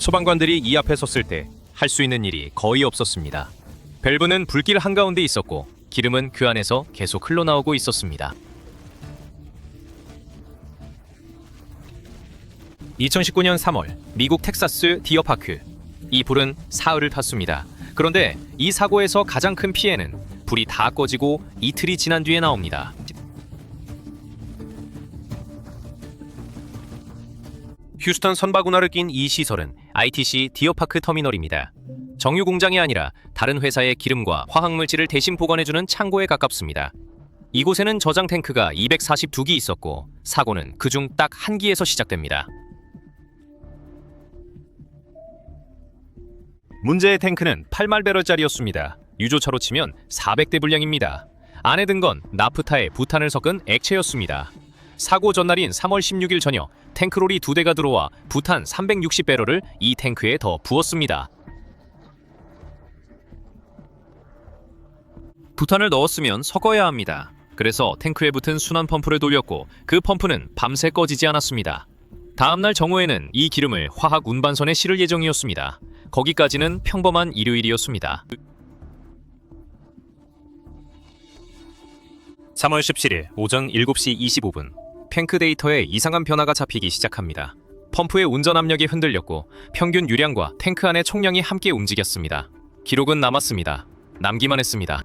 소방관들이 이 앞에 섰을 때 할 수 있는 일이 거의 없었습니다. 밸브는 불길 한가운데 있었고 기름은 그 안에서 계속 흘러나오고 있었습니다. 2019년 3월 미국 텍사스 디어파크. 이 불은 사흘을 탔습니다. 그런데 이 사고에서 가장 큰 피해는 불이 다 꺼지고 이틀이 지난 뒤에 나옵니다. 휴스턴 선박운하를 낀 이 시설은 ITC 디어파크 터미널입니다. 정유 공장이 아니라 다른 회사의 기름과 화학물질을 대신 보관해주는 창고에 가깝습니다. 이곳에는 저장 탱크가 242기 있었고 사고는 그중 딱 한 기에서 시작됩니다. 문제의 탱크는 8만 배럴짜리였습니다. 유조차로 치면 400대 분량입니다. 안에 든 건 나프타에 부탄을 섞은 액체였습니다. 사고 전날인 3월 16일 저녁 탱크롤이 2대가 들어와 부탄 360배럴을 이 탱크에 더 부었습니다. 부탄을 넣었으면 섞어야 합니다. 그래서 탱크에 붙은 순환 펌프를 돌렸고 그 펌프는 밤새 꺼지지 않았습니다. 다음날 정오에는 이 기름을 화학 운반선에 실을 예정이었습니다. 거기까지는 평범한 일요일이었습니다. 3월 17일 오전 7시 25분 탱크 데이터에 이상한 변화가 잡히기 시작합니다. 펌프의 운전 압력이 흔들렸고 평균 유량과 탱크 안의 총량이 함께 움직였습니다. 기록은 남았습니다. 남기만 했습니다.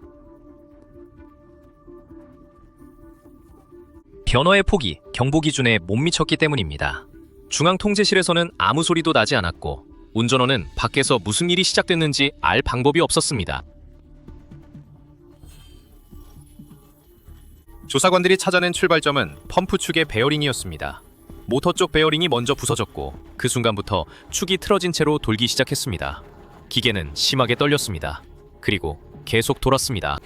변화의 폭이 경보 기준에 못 미쳤기 때문입니다. 중앙통제실에서는 아무 소리도 나지 않았고 운전원은 밖에서 무슨 일이 시작됐는지 알 방법이 없었습니다. 조사관들이 찾아낸 출발점은 펌프 축의 베어링이었습니다. 모터 쪽 베어링이 먼저 부서졌고 그 순간부터 축이 틀어진 채로 돌기 시작했습니다. 기계는 심하게 떨렸습니다. 그리고 계속 돌았습니다.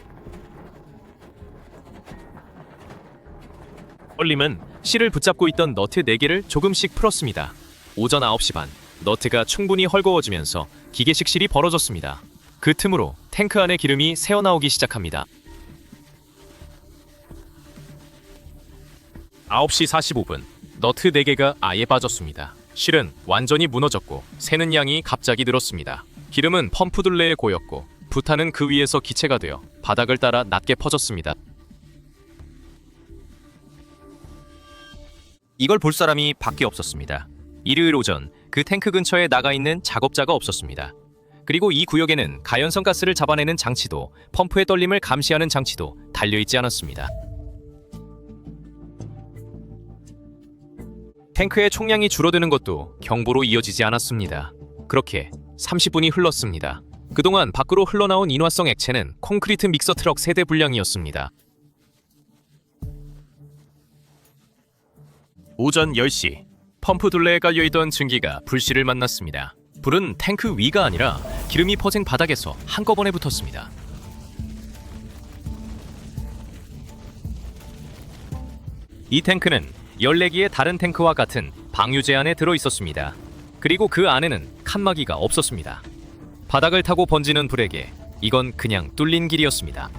떨림은 실을 붙잡고 있던 너트 4개를 조금씩 풀었습니다. 오전 9시 반 너트가 충분히 헐거워지면서 기계식 실이 벌어졌습니다. 그 틈으로 탱크 안의 기름이 새어나오기 시작합니다. 9시 45분 너트 4개가 아예 빠졌습니다. 실은 완전히 무너졌고 새는 양이 갑자기 늘었습니다. 기름은 펌프 둘레에 고였고 부탄은 그 위에서 기체가 되어 바닥을 따라 낮게 퍼졌습니다. 이걸 볼 사람이 밖에 없었습니다. 일요일 오전 그 탱크 근처에 나가 있는 작업자가 없었습니다. 그리고 이 구역에는 가연성 가스를 잡아내는 장치도 펌프의 떨림을 감시하는 장치도 달려있지 않았습니다. 탱크의 총량이 줄어드는 것도 경보로 이어지지 않았습니다. 그렇게 30분이 흘렀습니다. 그동안 밖으로 흘러나온 인화성 액체는 콘크리트 믹서 트럭 3대 분량이었습니다. 오전 10시 펌프 둘레에 깔려있던 증기가 불씨를 만났습니다. 불은 탱크 위가 아니라 기름이 퍼진 바닥에서 한꺼번에 붙었습니다. 이 탱크는 14기의 다른 탱크와 같은 방유제 안에 들어있었습니다. 그리고 그 안에는 칸막이가 없었습니다. 바닥을 타고 번지는 불에게 이건 그냥 뚫린 길이었습니다.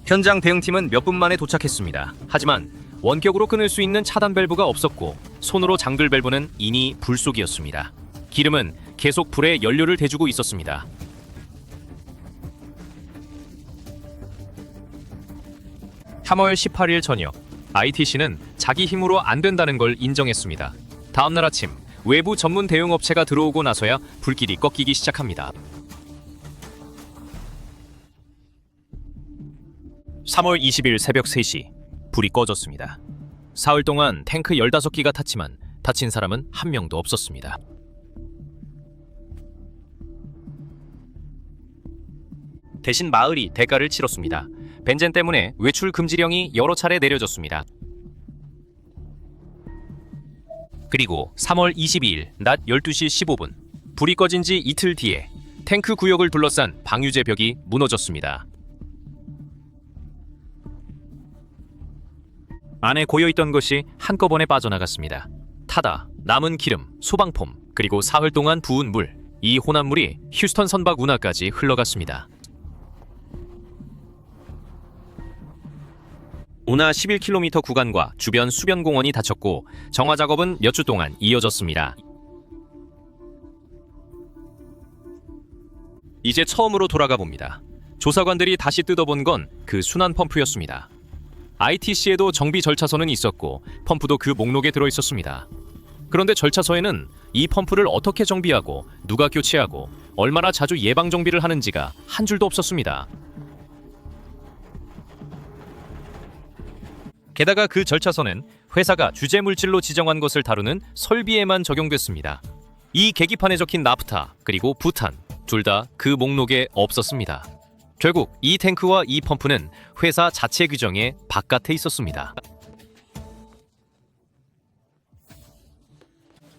현장 대응팀은 몇 분 만에 도착했습니다. 하지만 원격으로 끊을 수 있는 차단 밸브가 없었고 손으로 잠글 밸브는 이니 불 속이었습니다. 기름은 계속 불에 연료를 대주고 있었습니다. (3월 18일) 저녁 ITC는 자기 힘으로 안 된다는 걸 인정했습니다. 다음날 아침 외부 전문 대응업체가 들어오고 나서야 불길이 꺾이기 시작합니다. 3월 20일 새벽 3시 불이 꺼졌습니다. 사흘 동안 탱크 15기가 탔지만 다친 사람은 한 명도 없었습니다. 대신 마을이 대가를 치렀습니다. 벤젠 때문에 외출 금지령이 여러 차례 내려졌습니다. 그리고 3월 22일 낮 12시 15분 불이 꺼진 지 이틀 뒤에 탱크 구역을 둘러싼 방유제 벽이 무너졌습니다. 안에 고여있던 것이 한꺼번에 빠져나갔습니다. 타다, 남은 기름, 소방폼, 그리고 사흘 동안 부은 물, 이 혼합물이 휴스턴 선박 운하까지 흘러갔습니다. 운하 11km 구간과 주변 수변 공원이 닫혔고 정화 작업은 몇 주 동안 이어졌습니다. 이제 처음으로 돌아가 봅니다. 조사관들이 다시 뜯어본 건 그 순환 펌프였습니다. ITC에도 정비 절차서는 있었고 펌프도 그 목록에 들어있었습니다. 그런데 절차서에는 이 펌프를 어떻게 정비하고 누가 교체하고 얼마나 자주 예방 정비를 하는지가 한 줄도 없었습니다. 게다가 그 절차서는 회사가 주재 물질로 지정한 것을 다루는 설비에만 적용됐습니다. 이 계기판에 적힌 나프타 그리고 부탄 둘 다 그 목록에 없었습니다. 결국 이 탱크와 이 펌프는 회사 자체 규정의 바깥에 있었습니다.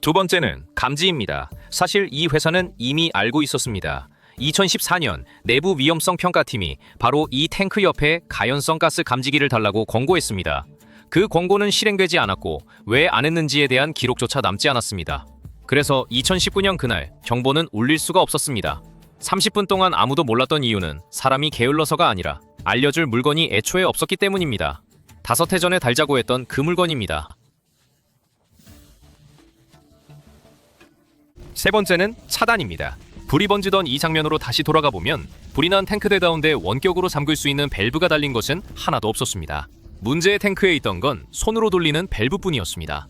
두 번째는 감지입니다. 사실 이 회사는 이미 알고 있었습니다. 2014년 내부 위험성 평가팀이 바로 이 탱크 옆에 가연성 가스 감지기를 달라고 권고했습니다. 그 권고는 실행되지 않았고 왜 안 했는지에 대한 기록조차 남지 않았습니다. 그래서 2019년 그날 정보는 울릴 수가 없었습니다. 30분 동안 아무도 몰랐던 이유는 사람이 게을러서가 아니라 알려줄 물건이 애초에 없었기 때문입니다. 5해 전에 달자고 했던 그 물건입니다. 세 번째는 차단입니다. 불이 번지던 이 장면으로 다시 돌아가 보면 불이 난 탱크대 가운데 원격으로 잠글 수 있는 밸브가 달린 것은 하나도 없었습니다. 문제의 탱크에 있던 건 손으로 돌리는 밸브뿐이었습니다.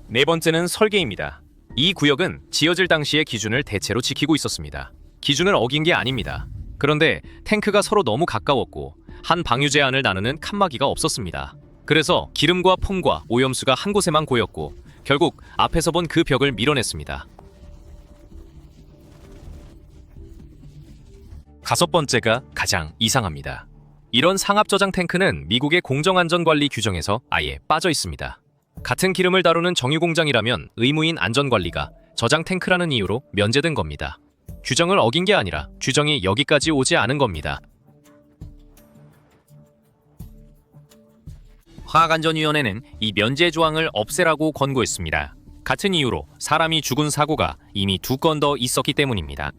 네 번째는 설계입니다. 이 구역은 지어질 당시의 기준을 대체로 지키고 있었습니다. 기준을 어긴 게 아닙니다. 그런데 탱크가 서로 너무 가까웠고 한 방유제 안을 나누는 칸막이가 없었습니다. 그래서 기름과 폼과 오염수가 한 곳에만 고였고 결국 앞에서 본 그 벽을 밀어냈습니다. 5번째가 가장 이상합니다. 이런 상압 저장 탱크는 미국의 공정안전관리 규정에서 아예 빠져 있습니다. 같은 기름을 다루는 정유공장이라면 의무인 안전관리가 저장 탱크라는 이유로 면제된 겁니다. 규정을 어긴 게 아니라 규정이 여기까지 오지 않은 겁니다. 화학안전위원회는 이 면제 조항을 없애라고 권고했습니다. 같은 이유로 사람이 죽은 사고가 이미 2건 더 있었기 때문입니다.